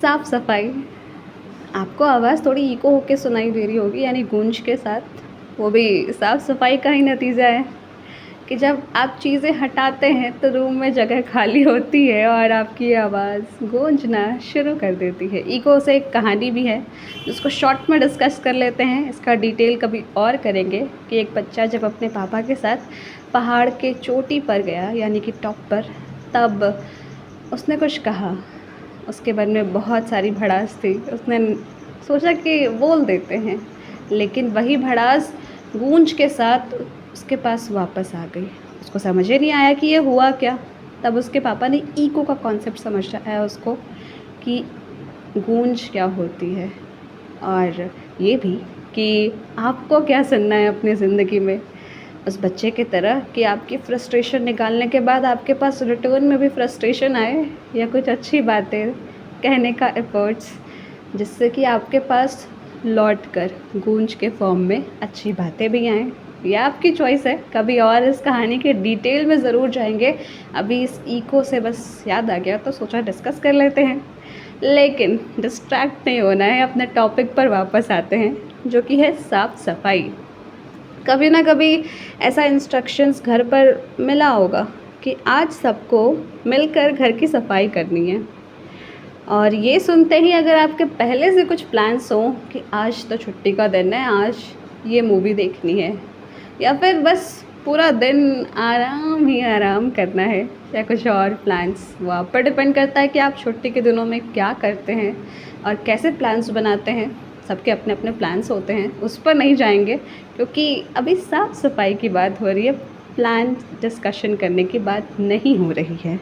साफ सफाई। आपको आवाज़ थोड़ी इको होके सुनाई दे रही होगी, यानी गूंज के साथ। वो भी साफ सफाई का ही नतीजा है कि जब आप चीज़ें हटाते हैं तो रूम में जगह खाली होती है और आपकी आवाज़ गूंजना शुरू कर देती है। इको से एक कहानी भी है जिसको शॉर्ट में डिस्कस कर लेते हैं, इसका डिटेल कभी और करेंगे। कि एक बच्चा जब अपने पापा के साथ पहाड़ के चोटी पर गया, यानी कि टॉप पर, तब उसने कुछ कहा। उसके मन में बहुत सारी भड़ास थी। उसने सोचा कि बोल देते हैं, लेकिन वही भड़ास गूंज के साथ उसके पास वापस आ गई। उसको समझ ही नहीं आया कि ये हुआ क्या। तब उसके पापा ने इको का कॉन्सेप्ट समझाया उसको कि गूंज क्या होती है, और ये भी कि आपको क्या सुनना है अपनी ज़िंदगी में। उस बच्चे की तरह कि आपकी फ्रस्ट्रेशन निकालने के बाद आपके पास रिटर्न में भी फ्रस्ट्रेशन आए, या कुछ अच्छी बातें कहने का एफर्ट्स, जिससे कि आपके पास लौट कर गूंज के फॉर्म में अच्छी बातें भी आएँ। ये आपकी चॉइस है। कभी और इस कहानी के डिटेल में ज़रूर जाएंगे। अभी इस इको से बस याद आ गया तो सोचा डिस्कस कर लेते हैं, लेकिन डिस्ट्रैक्ट नहीं होना है। अपने टॉपिक पर वापस आते हैं, जो कि है साफ़ सफाई। कभी ना कभी ऐसा इंस्ट्रक्शंस घर पर मिला होगा कि आज सबको मिलकर घर की सफाई करनी है, और ये सुनते ही अगर आपके पहले से कुछ प्लान्स हों कि आज तो छुट्टी का दिन है, आज ये मूवी देखनी है, या फिर बस पूरा दिन आराम ही आराम करना है, या कुछ और प्लान्स, वो आप पर डिपेंड करता है कि आप छुट्टी के दिनों में क्या करते हैं और कैसे प्लान्स बनाते हैं। सबके अपने अपने प्लान्स होते हैं, उस पर नहीं जाएंगे क्योंकि अभी साफ़ सफाई की बात हो रही है, प्लान डिस्कशन करने की बात नहीं हो रही है।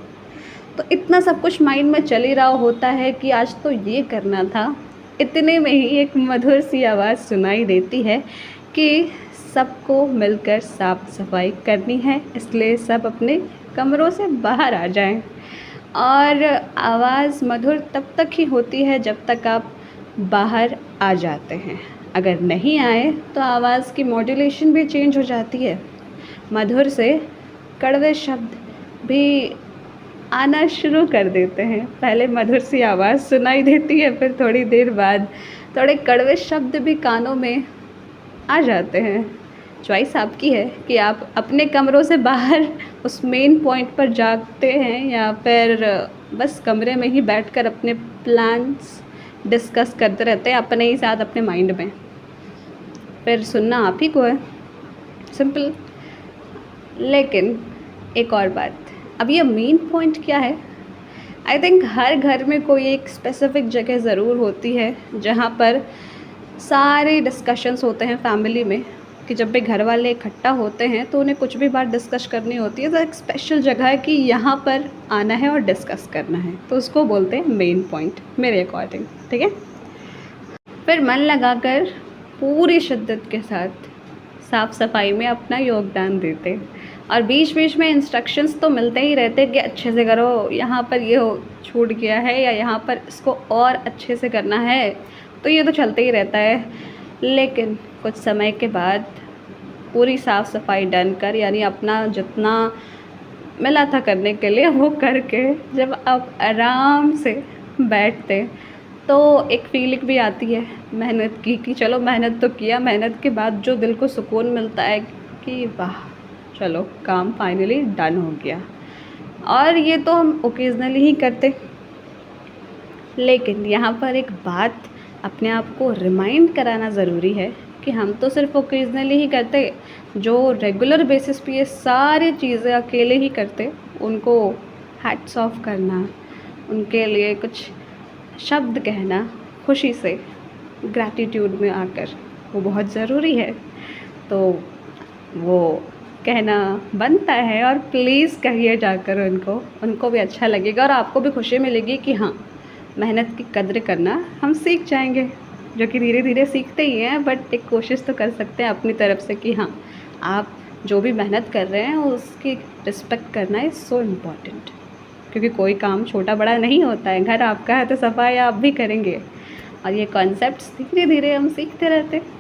तो इतना सब कुछ माइंड में चल ही रहा होता है कि आज तो ये करना था। इतने में ही एक मधुर सी आवाज़ सुनाई देती है कि सबको मिलकर साफ़ सफाई करनी है, इसलिए सब अपने कमरों से बाहर आ जाएं। और आवाज़ मधुर तब तक ही होती है जब तक आप बाहर आ जाते हैं। अगर नहीं आए तो आवाज़ की मॉड्यूलेशन भी चेंज हो जाती है। मधुर से कड़वे शब्द भी आना शुरू कर देते हैं। पहले मधुर सी आवाज़ सुनाई देती है, फिर थोड़ी देर बाद थोड़े कड़वे शब्द भी कानों में आ जाते हैं। चॉइस आपकी है कि आप अपने कमरों से बाहर उस मेन पॉइंट पर जाते हैं, या फिर बस कमरे में ही बैठकर अपने प्लान्स डिस्कस करते रहते हैं अपने ही साथ, अपने माइंड में। फिर सुनना आप ही को है, सिंपल। लेकिन एक और बात, अब ये मेन पॉइंट क्या है। आई थिंक हर घर में कोई एक स्पेसिफिक जगह ज़रूर होती है जहाँ पर सारे डिस्कशंस होते हैं फैमिली में, कि जब भी घर वाले इकट्ठा होते हैं तो उन्हें कुछ भी बात डिस्कस करनी होती है, तो एक स्पेशल जगह है कि यहाँ पर आना है और डिस्कस करना है, तो उसको बोलते हैं मेन पॉइंट, मेरे अकॉर्डिंग। ठीक है, फिर मन लगाकर पूरी शिद्दत के साथ साफ़ सफाई में अपना योगदान देते, और बीच बीच में इंस्ट्रक्शंस तो मिलते ही रहते कि अच्छे से करो, यहाँ पर ये हो छूट गया है, या यहाँ पर इसको और अच्छे से करना है, तो ये तो चलते ही रहता है। लेकिन कुछ समय के बाद पूरी साफ़ सफाई डन कर, यानी अपना जितना मिला था करने के लिए वो करके, जब आप आराम से बैठते तो एक फीलिंग भी आती है मेहनत की, कि चलो मेहनत तो किया, मेहनत के बाद जो दिल को सुकून मिलता है कि वाह चलो काम फाइनली डन हो गया। और ये तो हम ओकेजनली ही करते, लेकिन यहाँ पर एक बात अपने आप को रिमाइंड कराना ज़रूरी है कि हम तो सिर्फ ओकेजनली ही करते। जो रेगुलर बेसिस पे ये सारी चीज़ें अकेले ही करते, उनको हैट्स ऑफ करना, उनके लिए कुछ शब्द कहना खुशी से, ग्रैटिट्यूड में आकर, वो बहुत ज़रूरी है। तो वो कहना बनता है, और प्लीज़ कहिए जाकर उनको भी अच्छा लगेगा और आपको भी खुशी मिलेगी कि हाँ, मेहनत की कद्र करना हम सीख जाएंगे, जो कि धीरे धीरे सीखते ही हैं, बट एक कोशिश तो कर सकते हैं अपनी तरफ से कि हाँ, आप जो भी मेहनत कर रहे हैं उसकी रिस्पेक्ट करना इज़ सो इम्पॉर्टेंट। क्योंकि कोई काम छोटा बड़ा नहीं होता है, घर आपका है तो सफाई आप भी करेंगे, और ये कॉन्सेप्ट्स धीरे धीरे हम सीखते रहते हैं।